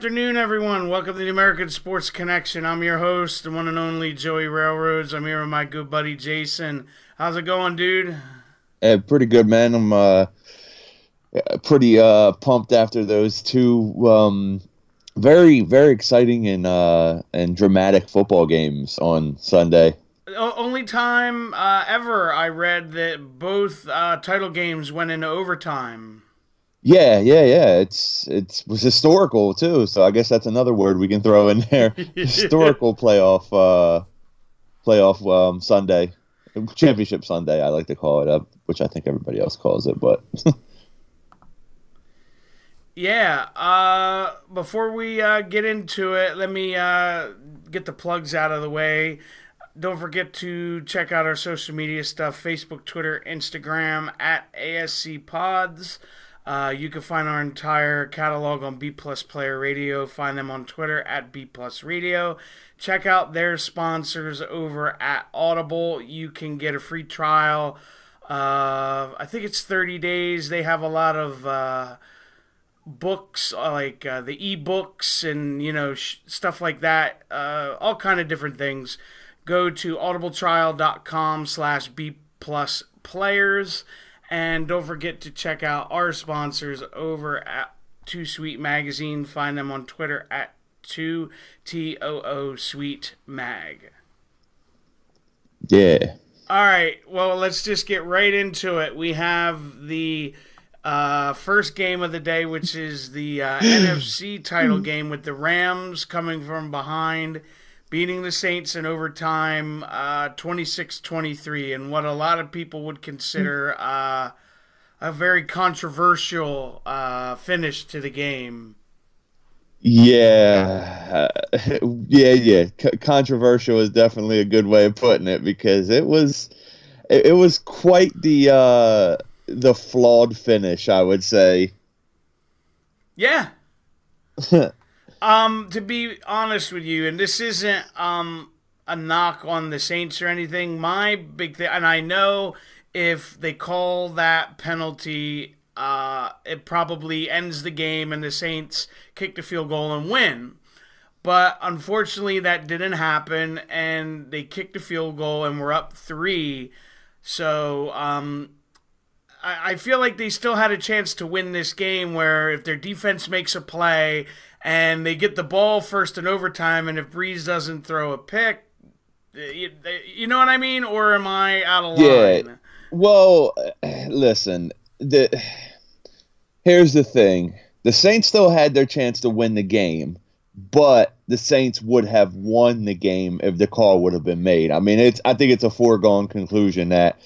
afternoon, everyone. Welcome to the American Sports Connection. I'm your host, the one and only Joey Railroads. I'm here with my good buddy Jason. How's it going, dude? Pretty good, man. I'm pretty pumped after those two very, very exciting and dramatic football games on Sunday. Only time ever I read that both title games went into overtime. Yeah. It was historical too, so I guess that's another word we can throw in there. Historical playoff Sunday, championship Sunday. I like to call it, which I think everybody else calls it, but. Yeah. Before we get into it, let me get the plugs out of the way. Don't forget to check out our social media stuff: Facebook, Twitter, Instagram at ASC Pods. You can find our entire catalog on B Plus Player Radio. Find them on Twitter at B Plus Radio. Check out their sponsors over at Audible. You can get a free trial. I think it's 30 days. They have a lot of books, like the e-books and, stuff like that. All kind of different things. Go to audibletrial.com/B Plus Players. And don't forget to check out our sponsors over at Too Sweet Magazine. Find them on Twitter at 2TOO Sweet Mag. Yeah. All right. Well, let's just get right into it. We have the first game of the day, which is the NFC title game with the Rams coming from behind, beating the Saints in overtime, 26-23, and what a lot of people would consider a very controversial finish to the game. Yeah. Controversial is definitely a good way of putting it, because it was quite the flawed finish, I would say. Yeah. To be honest with you, and this isn't a knock on the Saints or anything, my big thing, and I know if they call that penalty, it probably ends the game and the Saints kick the field goal and win. But unfortunately, that didn't happen, and they kicked the field goal and we're up 3. So I feel like they still had a chance to win this game, where if their defense makes a play and they get the ball first in overtime, and if Breeze doesn't throw a pick, you know what I mean? Or am I out of line? Yeah. Well, listen, here's the thing. The Saints still had their chance to win the game, but the Saints would have won the game if the call would have been made. I mean, I think it's a foregone conclusion that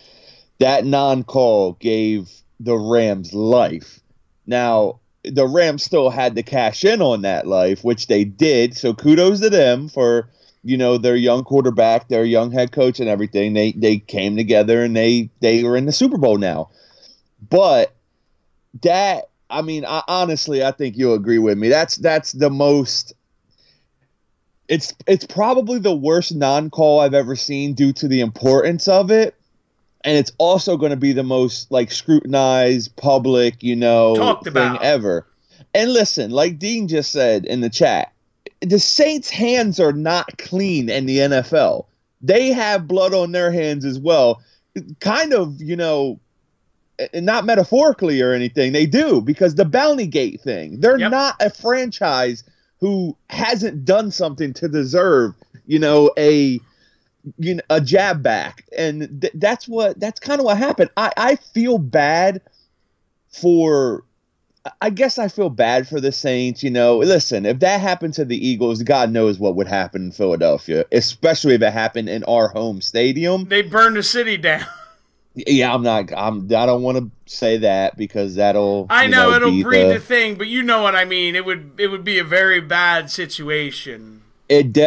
non-call gave the Rams life. Now, the Rams still had to cash in on that life, which they did. So kudos to them for, their young quarterback, their young head coach and everything. They came together and they are in the Super Bowl now. But I honestly, I think you'll agree with me. That's the most. It's probably the worst non-call I've ever seen due to the importance of it. And it's also going to be the most scrutinized public, thing ever. And listen, like Dean just said in the chat, the Saints' hands are not clean in the NFL. They have blood on their hands as well. Kind of, not metaphorically or anything. They do, because the Bounty Gate thing. They're not a franchise who hasn't done something to deserve, a jab back, and that's kind of what happened. I feel bad for the Saints. Listen, if that happened to the Eagles, God knows what would happen in Philadelphia, especially if it happened in our home stadium. They burn the city down. Yeah, I don't want to say that, because that'll. I know it'll breed the thing, but you know what I mean. It would be a very bad situation.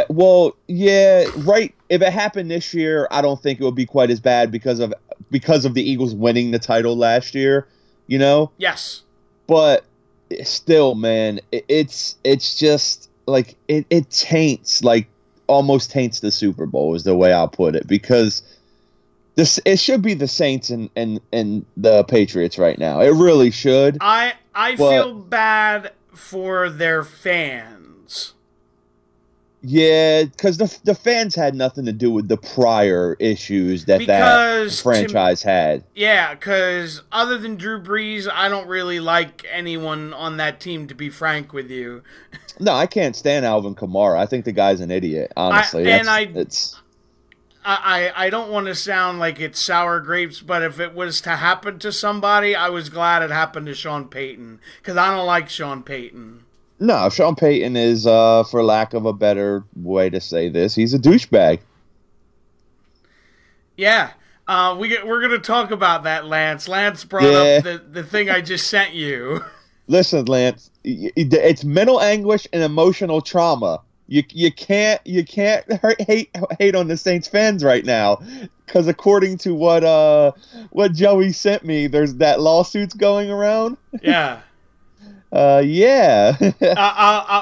Well, yeah, right. If it happened this year, I don't think it would be quite as bad because of the Eagles winning the title last year, Yes. But still, man, it's just like it taints, almost taints the Super Bowl is the way I'll put it, because it should be the Saints and the Patriots right now. It really should. I feel bad for their fans. fans. Yeah, because the fans had nothing to do with the prior issues that franchise had. Yeah, because other than Drew Brees, I don't really like anyone on that team, to be frank with you. No, I can't stand Alvin Kamara. I think the guy's an idiot, honestly. I don't want to sound like it's sour grapes, but if it was to happen to somebody, I was glad it happened to Sean Payton, because I don't like Sean Payton. No, Sean Payton is, for lack of a better way to say this, he's a douchebag. Yeah, we're going to talk about that, Lance. Lance brought up the thing I just sent you. Listen, Lance, it's mental anguish and emotional trauma. You can't hate on the Saints fans right now, because according to what Joey sent me, there's that lawsuit's going around. Yeah. Yeah.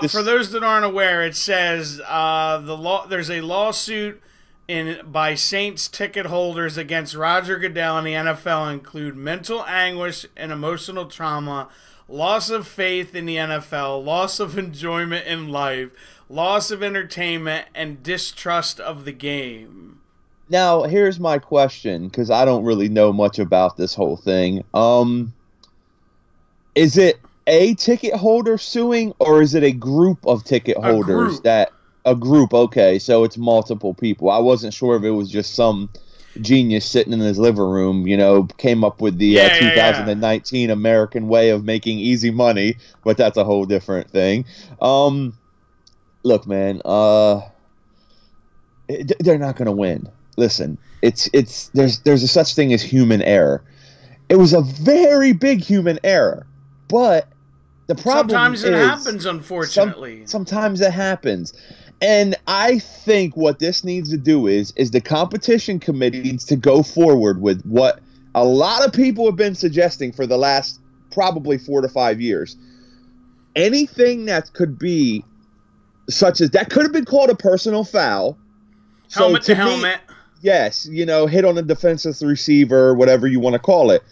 For those that aren't aware, it says there's a lawsuit by Saints ticket holders against Roger Goodell and the NFL include mental anguish and emotional trauma, loss of faith in the NFL, loss of enjoyment in life, loss of entertainment, and distrust of the game. Now, here's my question, because I don't really know much about this whole thing. Is it a ticket holder suing, or is it a group of ticket holders? A group, okay, so it's multiple people. I wasn't sure if it was just some genius sitting in his living room, came up with the 2019 American way of making easy money, but that's a whole different thing. Look, man, they're not going to win. Listen, there's a such thing as human error. It was a very big human error, but the problem sometimes it happens, unfortunately. Sometimes it happens. And I think what this needs to do is the competition committee needs to go forward with what a lot of people have been suggesting for the last probably 4 to 5 years. Anything that could be such as that could have been called a personal foul. Helmet to helmet. Yes, hit on the defensive receiver, whatever you want to call it.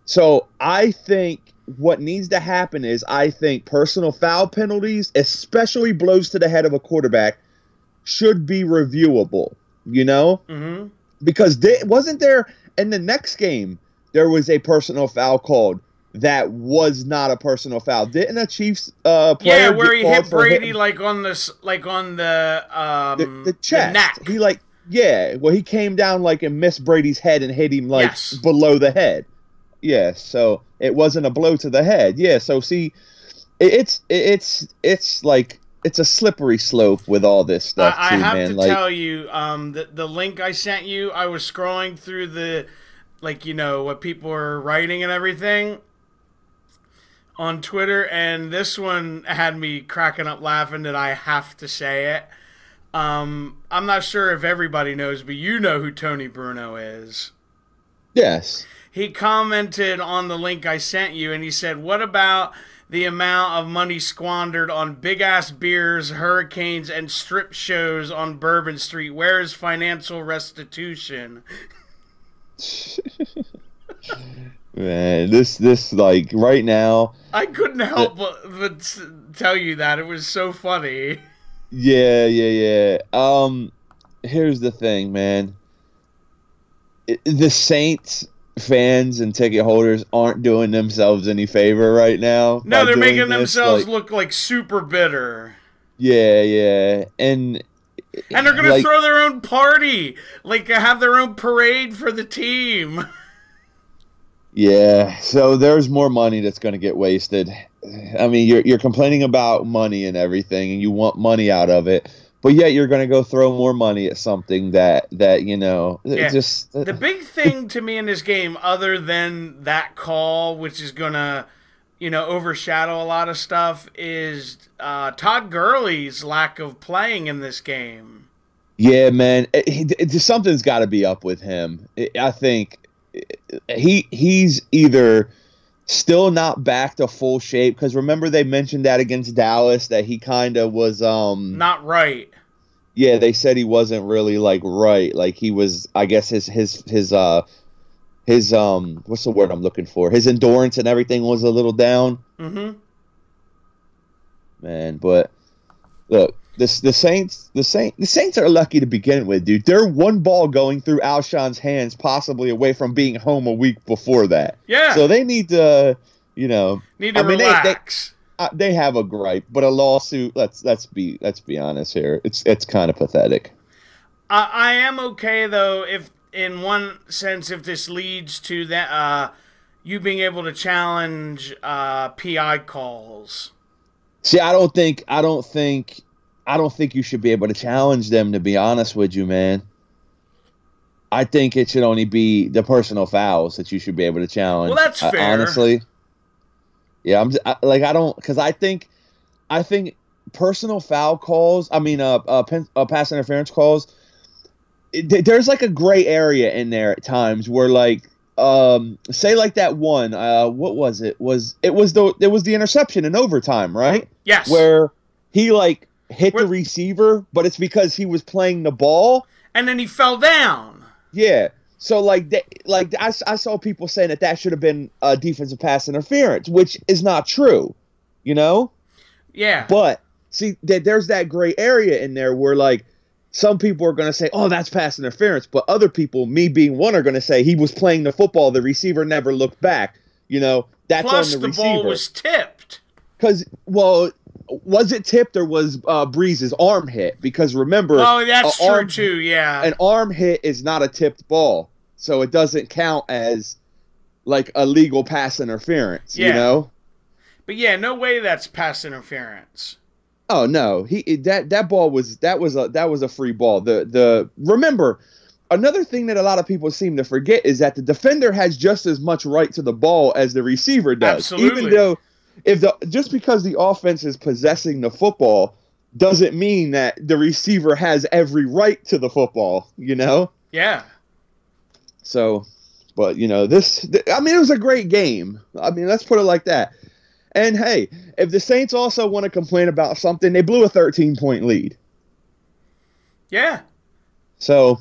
So I think what needs to happen is personal foul penalties, especially blows to the head of a quarterback, should be reviewable, Mm-hmm. Because wasn't there in the next game, there was a personal foul called that was not a personal foul. Didn't a Chiefs player where he hit Brady him? on the chest. The neck. He came down and missed Brady's head and hit him below the head. Yeah, so it wasn't a blow to the head. Yeah, so see, it's like it's a slippery slope with all this stuff. I have to tell you, the link I sent you, I was scrolling through the what people are writing and everything on Twitter, and this one had me cracking up laughing that I have to say it. I'm not sure if everybody knows, but you know who Tony Bruno is. Yes. He commented on the link I sent you, and he said, what about the amount of money squandered on big-ass beers, hurricanes, and strip shows on Bourbon Street? Where is financial restitution? Man, this right now... I couldn't help but tell you that. It was so funny. Yeah. Here's the thing, man. The Saints fans and ticket holders aren't doing themselves any favor right now. No, they're making themselves look like super bitter. Yeah. And they're going to throw their own party. Have their own parade for the team. Yeah, so there's more money that's going to get wasted. I mean, you're complaining about money and everything, and you want money out of it, but yet you're going to go throw more money at something that just... The big thing to me in this game, other than that call, which is going to, overshadow a lot of stuff, is Todd Gurley's lack of playing in this game. Yeah, man, something's got to be up with him. I think... He's either still not back to full shape, because remember they mentioned that against Dallas that he kind of was not right. Yeah, they said he wasn't really right. He was, I guess his what's the word I'm looking for? His endurance and everything was a little down. Mm-hmm. Man, but Look, the Saints are lucky to begin with, dude. They're one ball going through Alshon's hands, possibly away from being home a week before that. Yeah. So they need to, relax. They have a gripe, but a lawsuit. Let's be honest here. It's kind of pathetic. I am okay though, if in one sense, if this leads to that, you being able to challenge PI calls. See, I don't think you should be able to challenge them, to be honest with you, man. I think it should only be the personal fouls that you should be able to challenge. Well, that's fair. Honestly. Yeah, I think personal foul calls, pass interference calls, there's like a gray area in there at times where, like, say like that one, what was it? It was the interception in overtime, right? Yes. Where he like hit the receiver, but it's because he was playing the ball, and then he fell down. Yeah. So I saw people saying that should have been defensive pass interference, which is not true, you know? Yeah. But see, there's that gray area in there where, like, some people are going to say, oh, that's pass interference. But other people, me being one, are going to say he was playing the football. The receiver never looked back. You know, that's Plus, on the receiver. Plus, the ball was tipped. Because, well, was it tipped or was Breeze's arm hit? Because remember... Oh, that's true, too, yeah. An arm hit is not a tipped ball. So it doesn't count as, like, a legal pass interference, you know? But, yeah, no way that's pass interference. Oh no, that ball was a free ball. Remember, another thing that a lot of people seem to forget is that the defender has just as much right to the ball as the receiver does. Absolutely. Even though just because the offense is possessing the football doesn't mean that the receiver has every right to the football, you know? Yeah. So, but it was a great game. I mean, let's put it like that. And, hey, if the Saints also want to complain about something, they blew a 13-point lead. Yeah. So.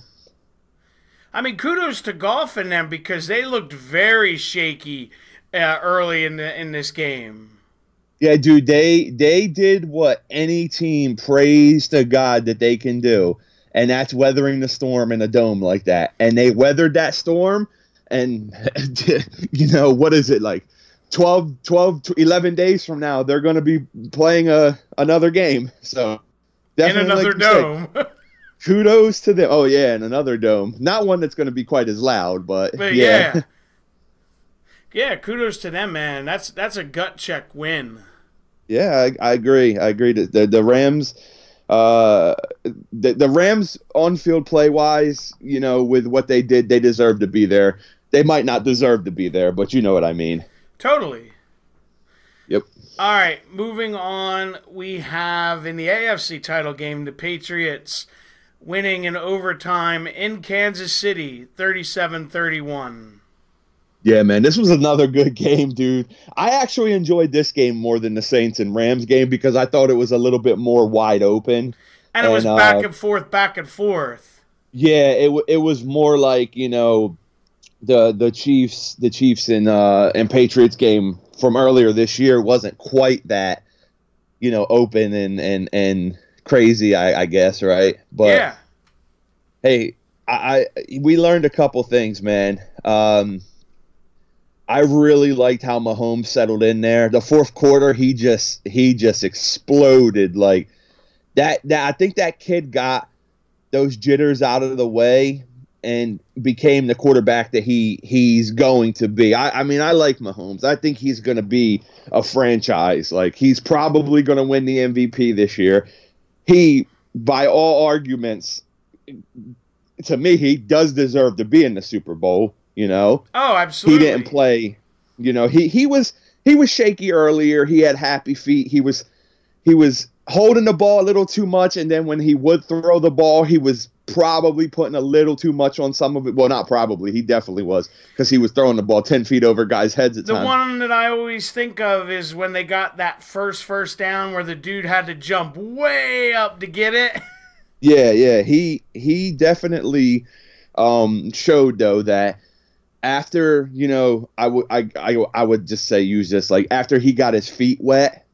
I mean, kudos to Goff and them because they looked very shaky early in this game. Yeah, dude, they did what any team prays to God that they can do, and that's weathering the storm in a dome like that. And they weathered that storm, and, what is it, like? 11 days from now, they're going to be playing another game. So definitely in another dome. Kudos to them. Oh, yeah, in another dome. Not one that's going to be quite as loud, but yeah. Yeah, kudos to them, man. That's a gut check win. Yeah, I agree. I agree. The Rams, the Rams on-field play-wise, with what they did, they deserve to be there. They might not deserve to be there, but you know what I mean. Totally. Yep. All right, moving on, we have in the AFC title game, the Patriots winning in overtime in Kansas City, 37-31. Yeah, man, this was another good game, dude. I actually enjoyed this game more than the Saints and Rams game because I thought it was a little bit more wide open. And it was back and forth. Yeah, it was more like, the Chiefs and Patriots game from earlier this year wasn't quite that, open and crazy, I guess, right? But yeah. Hey, we learned a couple things, man. I really liked how Mahomes settled in there. The fourth quarter, he just exploded like that. I think that kid got those jitters out of the way and became the quarterback that he's going to be. I mean, I like Mahomes. I think he's going to be a franchise. Like, he's probably going to win the MVP this year. He, by all arguments, to me, he does deserve to be in the Super Bowl, Oh, absolutely. He didn't play, he was shaky earlier. He had happy feet. He was holding the ball a little too much, and then when he would throw the ball, he was probably putting a little too much on some of it. Well, not probably. He definitely was, because he was throwing the ball 10 feet over guys' heads at times. The one that I always think of is when they got that first down where the dude had to jump way up to get it. Yeah. He definitely showed, though, that after, I would just say use this, like, after he got his feet wet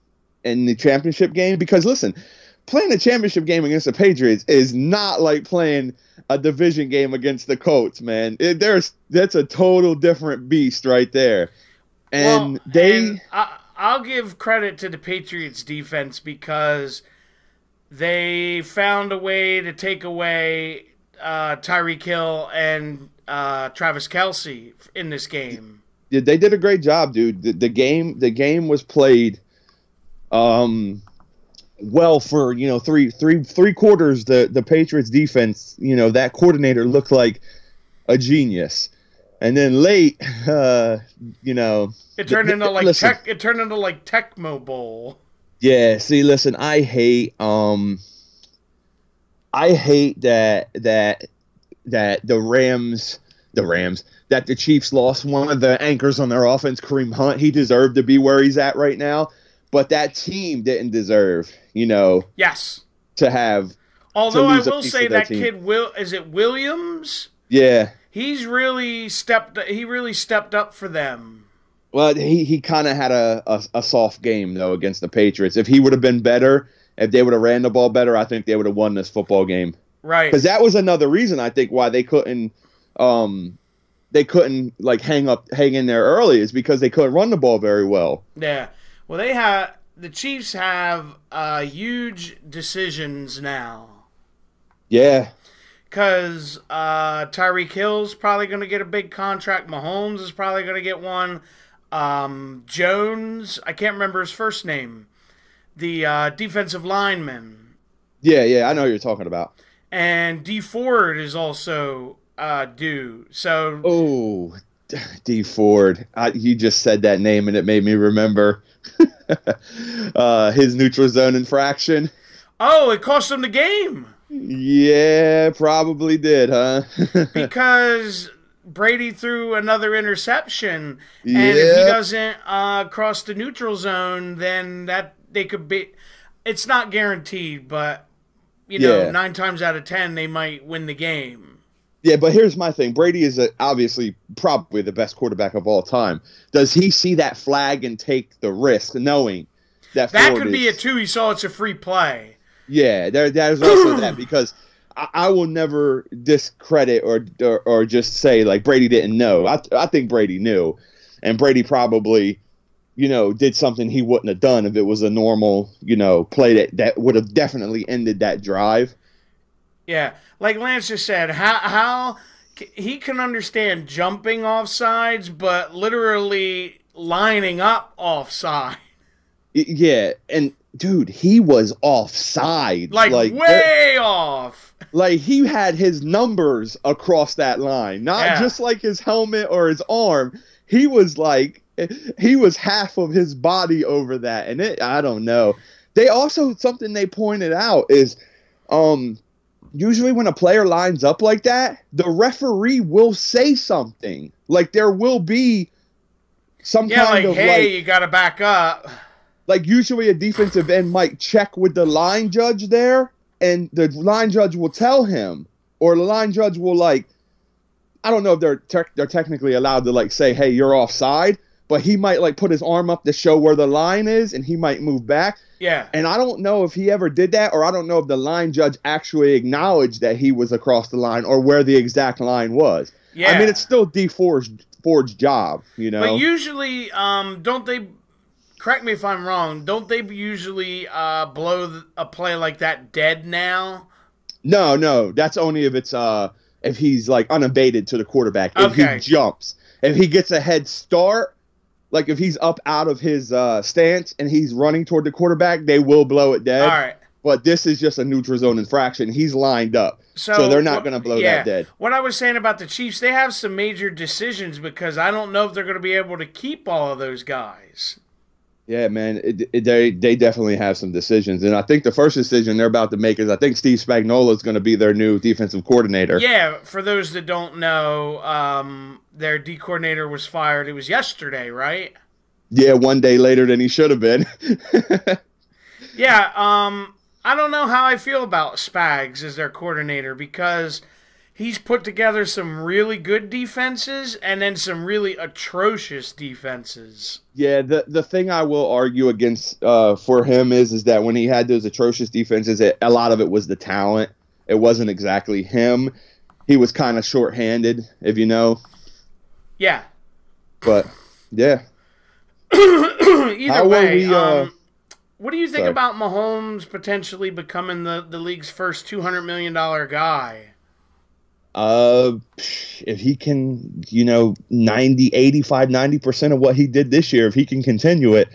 in the championship game, because, listen, playing a championship game against the Patriots is not like playing a division game against the Colts, man. That's a total different beast right there. And I'll give credit to the Patriots defense because they found a way to take away Tyreek Hill and Travis Kelce in this game. Yeah, they did a great job, dude. The game was played well for three quarters. The Patriots defense, that coordinator looked like a genius, and then late, it turned into like Tecmo Bowl. Yeah, see, listen, I hate that the Rams that the Chiefs lost one of the anchors on their offense, Kareem Hunt. He deserved to be where he's at right now, but that team didn't deserve, yes, to have. Although I will say that kid is it Williams? Yeah, he really stepped up for them. Well, he kind of had a soft game, though, against the Patriots. If he would have been better, if they would have ran the ball better, I think they would have won this football game. Right. Because that was another reason, I think, why they couldn't like hang in there early, is because they couldn't run the ball very well. Yeah. Well, the Chiefs have huge decisions now. Yeah. Because Tyreek Hill's probably going to get a big contract. Mahomes is probably going to get one. Jones, I can't remember his first name. The defensive lineman. Yeah, I know who you're talking about. And D Ford is also due. So. Oh, D Ford. You just said that name and it made me remember his neutral zone infraction. Oh, it cost him the game. Yeah, probably did, huh? Because Brady threw another interception, and if he doesn't cross the neutral zone, then they could be. It's not guaranteed, but 9 times out of 10 they might win the game. Yeah, but here's my thing: Brady is obviously probably the best quarterback of all time. Does he see that flag and take the risk, knowing that could be it too? He saw it's a free play. Yeah, there's also that, because I will never discredit or just say like Brady didn't know. I think Brady knew, and Brady probably, did something he wouldn't have done if it was a normal, play that would have definitely ended that drive. Yeah, like Lance just said, how he can understand jumping off sides, but literally lining up offside. Yeah, and dude, he was offside. Like way off. Like he had his numbers across that line, not just like his helmet or his arm. He was half of his body over that, and I don't know. They also, something they pointed out is, usually when a player lines up like that, the referee will say something. Like there will be some kind of hey, you got to back up. Like usually a defensive end might check with the line judge there, and the line judge will tell him, or the line judge will I don't know if they're technically allowed to say, hey, you're offside, but he might put his arm up to show where the line is, and he might move back. Yeah. And I don't know if he ever did that, or I don't know if the line judge actually acknowledged that he was across the line or where the exact line was. Yeah. I mean, it's still D Ford's job, But usually, don't they? Correct me if I'm wrong. Don't they usually blow a play like that dead now? No. That's only if it's if he's unabated to the quarterback. If he jumps, if he gets a head start, if he's up out of his stance and he's running toward the quarterback, they will blow it dead. All right. But this is just a neutral zone infraction. He's lined up, so they're not going to blow that dead. What I was saying about the Chiefs, they have some major decisions, because I don't know if they're going to be able to keep all of those guys. Yeah, man, they definitely have some decisions. And I think the first decision they're about to make is, I think Steve Spagnuolo is going to be their new defensive coordinator. Yeah, for those that don't know, their D coordinator was fired. It was yesterday, right? Yeah, one day later than he should have been. Yeah, I don't know how I feel about Spags as their coordinator, because he's put together some really good defenses and then some really atrocious defenses. Yeah, the thing I will argue against for him is that when he had those atrocious defenses, a lot of it was the talent. It wasn't exactly him. He was kind of shorthanded, if you know. Yeah. But yeah. Either way, what do you think about Mahomes potentially becoming the league's first $200 million guy? If he can, 90% of what he did this year, if he can continue it,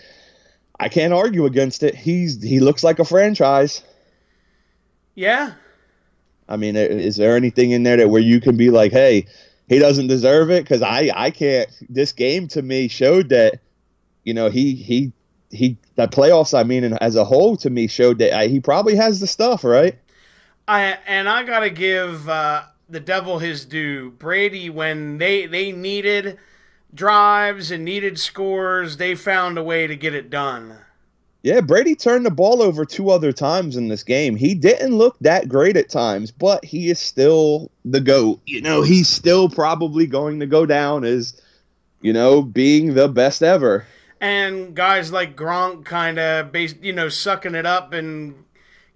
I can't argue against it. He looks like a franchise. Yeah. I mean, is there anything in there where you can be like, hey, he doesn't deserve it? Because I can't. This game to me showed that, the playoffs, and as a whole to me showed that he probably has the stuff, right? I gotta give the devil his due. Brady, when they needed drives and needed scores, they found a way to get it done. Yeah, Brady turned the ball over 2 other times in this game. He didn't look that great at times, but he is still the GOAT. He's still probably going to go down as, being the best ever. And guys like Gronk kind of, sucking it up and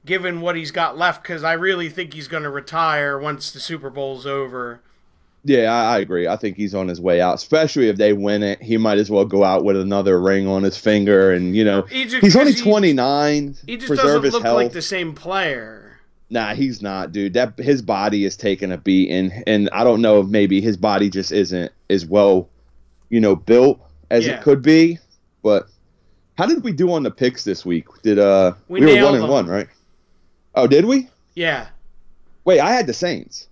giving what he's got left, because I really think he's going to retire once the Super Bowl's over. Yeah, I agree. I think he's on his way out, especially if they win it. He might as well go out with another ring on his finger, and he's only 29. He just doesn't look like the same player. Nah, he's not, dude. His body is taking a beating, and I don't know if maybe his body just isn't as well, built as it could be. But how did we do on the picks this week? Did we were 1-1, right? Oh, did we? Yeah. Wait, I had the Saints.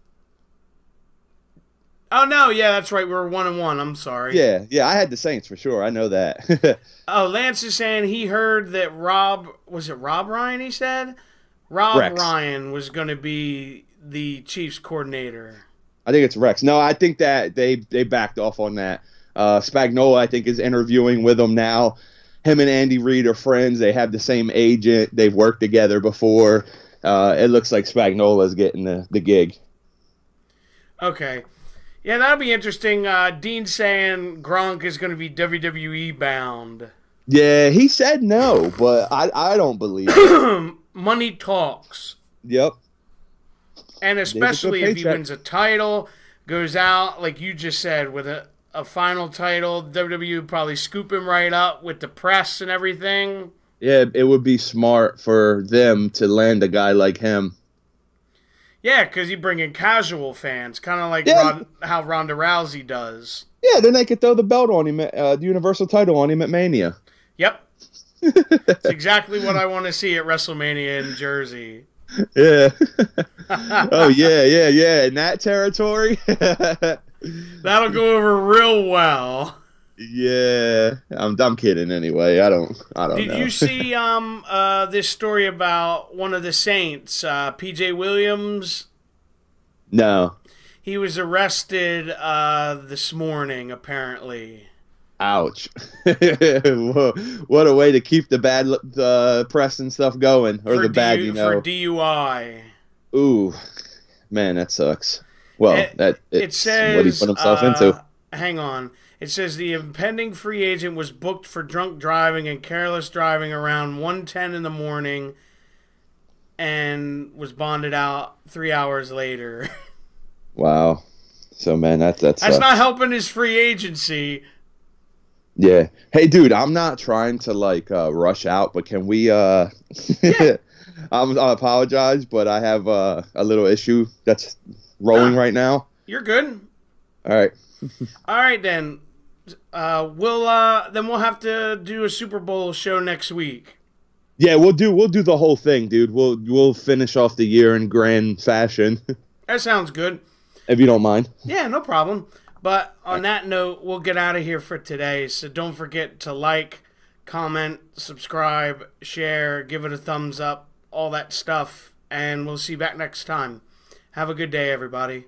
Oh, no, yeah, that's right. We were 1-1. I'm sorry. Yeah, I had the Saints for sure. I know that. Oh, Lance is saying he heard that Rob Ryan, he said? Rex. Ryan was going to be the Chiefs coordinator. I think it's Rex. No, I think that they backed off on that. Spagnuolo, I think, is interviewing with him now. Him and Andy Reid are friends. They have the same agent. They've worked together before. It looks like Spagnuolo is getting the gig. Okay. Yeah, that'll be interesting. Dean saying Gronk is going to be WWE bound. Yeah, he said no, but I don't believe it. Money talks. Yep. And especially if he wins a title, goes out, like you just said, with a final title, WWE would probably scoop him right up with the press and everything. Yeah, it would be smart for them to land a guy like him. Yeah, because you bring in casual fans, kind of like how Ronda Rousey does. Yeah, then they could throw the belt on him, the Universal title on him at Mania. Yep. It's exactly what I want to see at WrestleMania in Jersey. Yeah. Oh, yeah. In that territory? That'll go over real well. Yeah, I'm kidding anyway. I don't know. Did you see this story about one of the Saints, P.J. Williams? No. He was arrested this morning, apparently. Ouch. What a way to keep the bad press and stuff going. Or for bad, For DUI. Ooh, man, that sucks. Well, it says, what he put himself into. Hang on. It says the impending free agent was booked for drunk driving and careless driving around 1:10 in the morning and was bonded out 3 hours later. Wow. So, man, that's not helping his free agency. Yeah. Hey, dude, I'm not trying to, rush out, but can we, I apologize, but I have a little issue that's rolling right now. You're good. All right. All right, then. We'll have to do a Super Bowl show next week. Yeah, we'll do the whole thing, dude. We'll finish off the year in grand fashion. That sounds good. If you don't mind. Yeah, no problem. But on that note, we'll get out of here for today. So don't forget to like, comment, subscribe, share, give it a thumbs up, all that stuff. And we'll see you back next time. Have a good day, everybody.